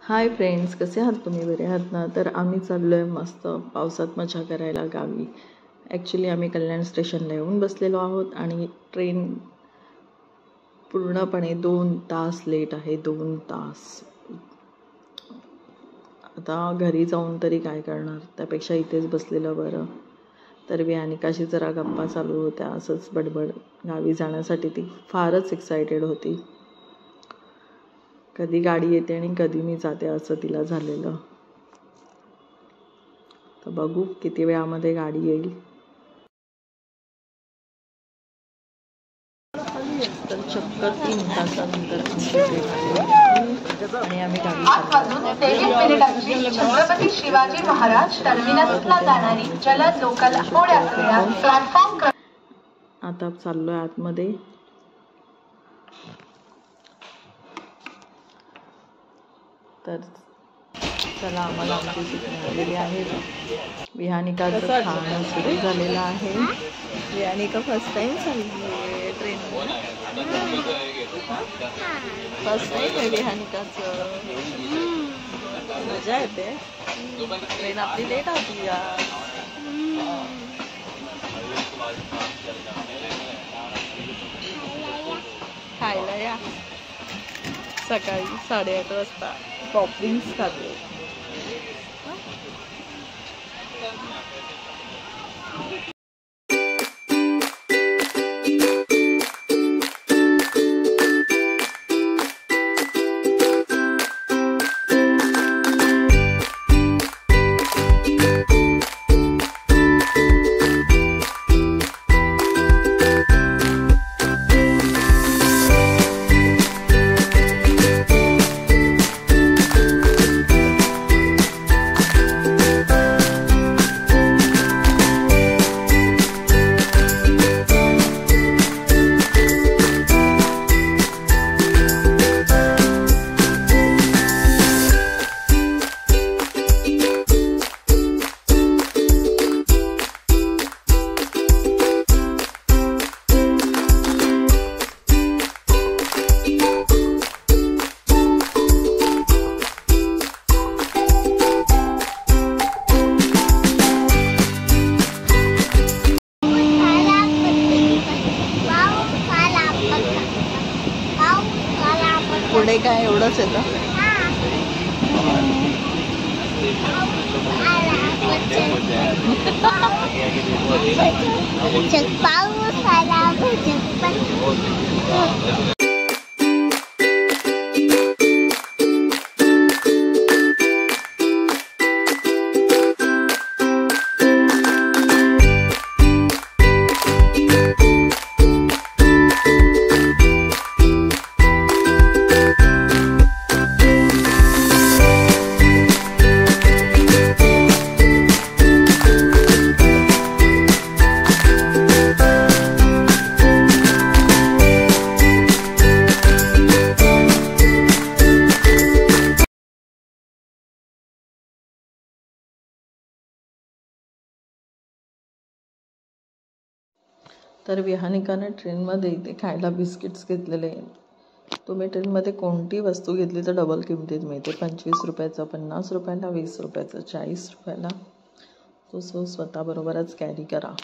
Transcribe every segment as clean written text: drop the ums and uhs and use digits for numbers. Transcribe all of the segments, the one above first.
Hi friends, कसे आहात तुम्ही? बरे आहात ना? तर आम्ही चाललो आहे मस्त पावसात मजा करायला गावी. ॲक्च्युली आम्ही कल्याण स्टेशनला येऊन बसलेलो आहोत आणि ट्रेन पूर्णपणे 2 तास लेट आहे. 2 तास. आता घरी जाऊन तरी काय करणार, त्यापेक्षा इथेच बसलेलं बरं. तर विहानिकाशी जरा गप्पा चालू होत्या, असंच बडबड. गावी जाण्यासाठी ती फारच एक्सायटेड होती. कधी गाडी येते आणि कधी मी जाते असं तिला झालेलं. तर बघू किती वेळामध्ये गाडी येईल. तर चक्क 3 तासानंतर आणि आम्ही गाडी छत्रपती शिवाजी महाराज टर्मिनसला जाणारी जलद लोकल थोड्या प्लॅटफॉर्म. आता चाललोय आतमध्ये. तर चला, आम्हाला आमची सीट मिळालेली आहे. विहानिकाचं खाणं सुरू झालेलं आहे. विहानिका फर्स्ट टाइम चालली आहे ट्रेनमध्ये. फर्स्ट टाइम आहे विहानिकाचं. मजा येते. ट्रेन आपली लेट होती यार. खायला या. सकाळी 8:30 वाजता पॉपविंग्स खाते. पुढे काय एवढंच येतं. तर विहानिकाने ट्रेनमध्ये इथे खायला बिस्किट्स घेतलेले. तुम्ही ट्रेनमध्ये कोणती वस्तू घेतली तर डबल किमतीत मिळते. 25 रुपयाचं, 50 रुपयाला, 20 रुपयाचं, 40 रुपयाला. तो स्वतःबरोबरच कॅरी करा.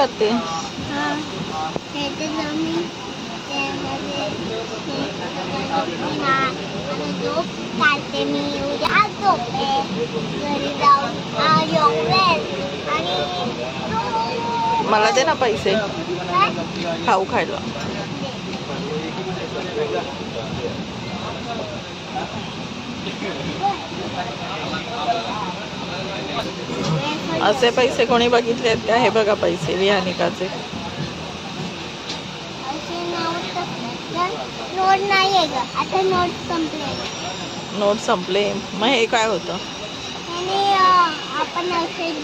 करते? मला दे ना पैसे खाऊ खायला. असे पैसे कोणी बघितले आहेत का? हे बघा पैसे विहानिकाचे. नोट नाही आहे ग, आता नोट संपले. नोट संपले. मग हे काय होतं? आपण औषध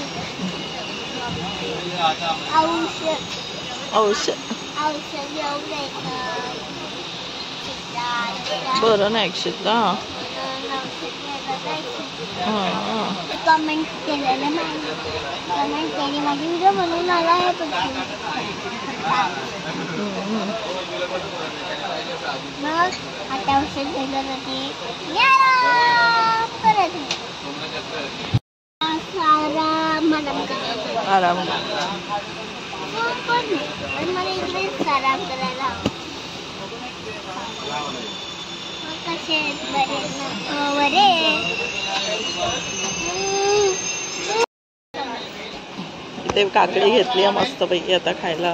घेऊन बरं ना एकशेतला. कमेंट केलेलं कमेंट केली माझी व्हिडिओ म्हणून आला आहे. मग आता औषध घेतलं होते परत आराम. मला इकडेच आराम करायला. कसे बरे बरे. इथे काकडी घेतली आहे मस्त पैकी आता खायला.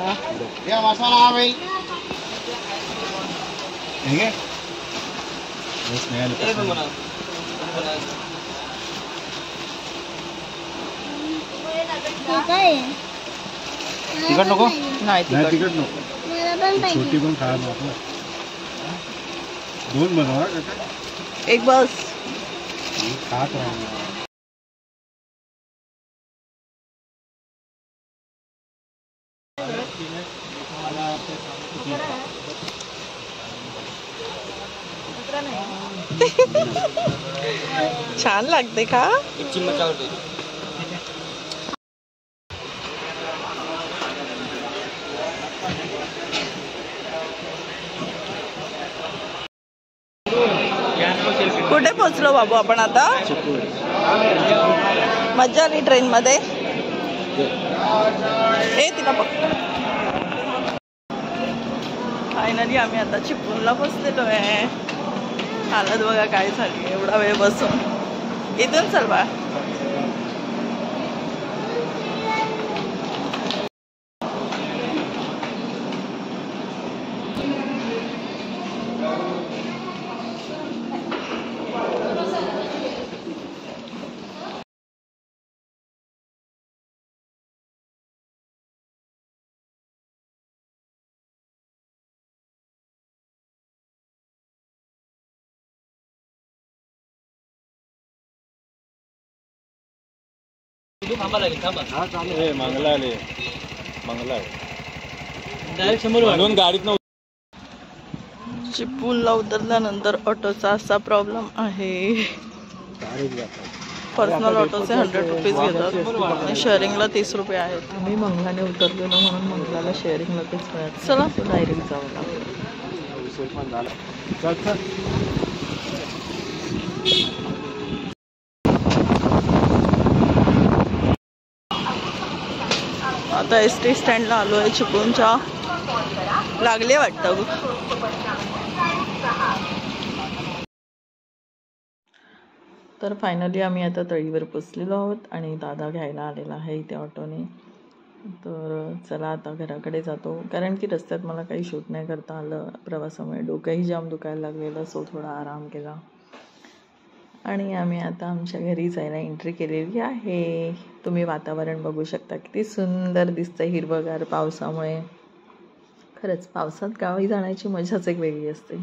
तिखट नको? नाही तिखट नको. छोटी पण खा. दोन बनवा. एक बस. खात छान लागते का? कुठे पोहोचलो बाबू आपण आता? मजा आली ट्रेन मध्ये. तिला बघ. फायनली आम्ही आता चिपळूणला पोहोचलेलो आहे. हालत बघा काय झाली एवढा वेळ बसून. इथून चल बा. मंगला आले. मंगला डायरेक्ट 100 गाडीत न. चिपळूणला उतरल्यानंतर ऑटोचा असा प्रॉब्लेम आहे. पर्सनल ऑटोचे 100 रुपीज घेतात आणि शेअरिंगला 30 रुपये आहेत. आम्ही मंगलाने उतरलेलो म्हणून मंगलाला शेअरिंगला तेच मिळत. चला डायरेक्ट जाऊ लागलो. आता ST स्टँडला आलो आहे चिपळूणच्या. लागले वाटतं. तर फायनली आम्ही आता तळीवर पोचलेलो आहोत आणि दादा घ्यायला आलेला आहे इथे ऑटोने. तर चला आता घराकडे जातो, कारण की रस्त्यात मला काही शूट नाही करता आलं. प्रवासामुळे डोकंही जाम दुखायला लागलेलं, सो थोडा आराम केला आणि आम्ही आता आमच्या घरी जायला एंट्री केलेली आहे. तुम्ही वातावरण बघू शकता किती सुंदर दिसतं हिरवगार पावसामुळे. खरंच पावसात गावी जाण्याची मजाच एक वेगळी असते.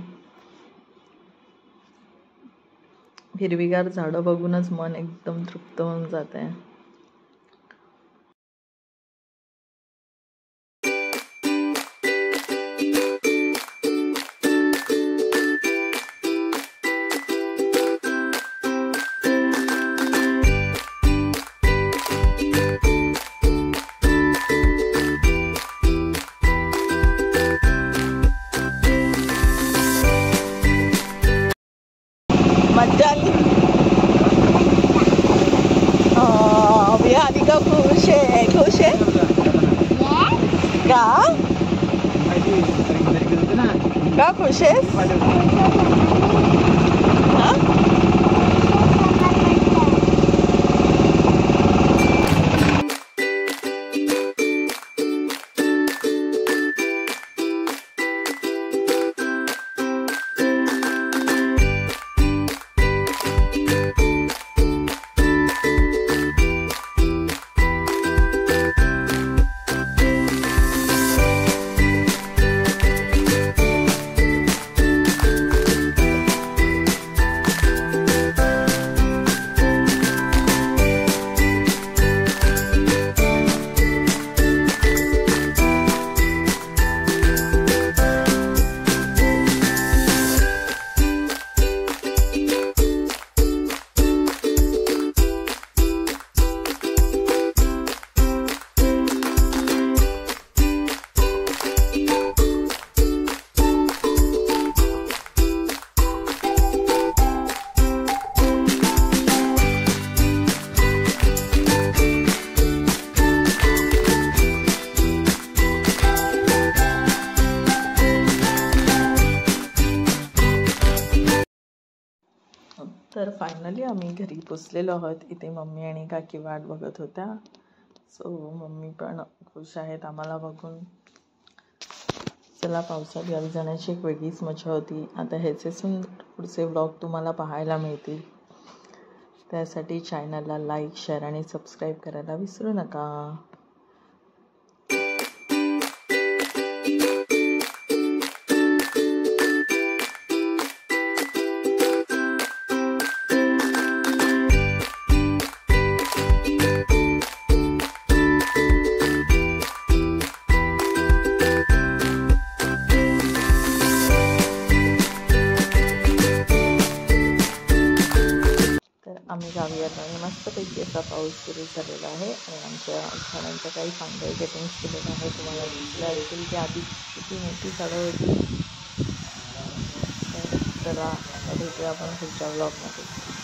हिरवीगार झाडं बघूनच मन एकदम तृप्त होऊन जात आहे. मजा आली. विहानिका खुश आहे. खुश आहे. का खुश आहेस? हा? तर फायनली आम्ही घरी पोचलेलो आहोत. इथे मम्मी आणि काकी वाट बघत होत्या. सो मम्मी पण खुश आहेत आम्हाला बघून. चला, पावसात गावी जाण्याची एक वेगळीच मजा होती. आता ह्याचे पुढचे व्लॉग तुम्हाला पाहायला मिळतील. त्यासाठी चॅनलला लाईक, शेअर आणि सबस्क्राईब करायला विसरू नका. आम्ही गावी आलो आणि मस्तपैकी असा पाऊस सुरू झालेला आहे आणि आमच्या झाडांच्या काही फांद्या कटिंग्स केलेल्या आहे. तुम्हाला दिसल्या असतील की आधी किती मोठी झाडं होती. तर चला, भेटूया आपण पुढच्या व्लॉगमध्ये.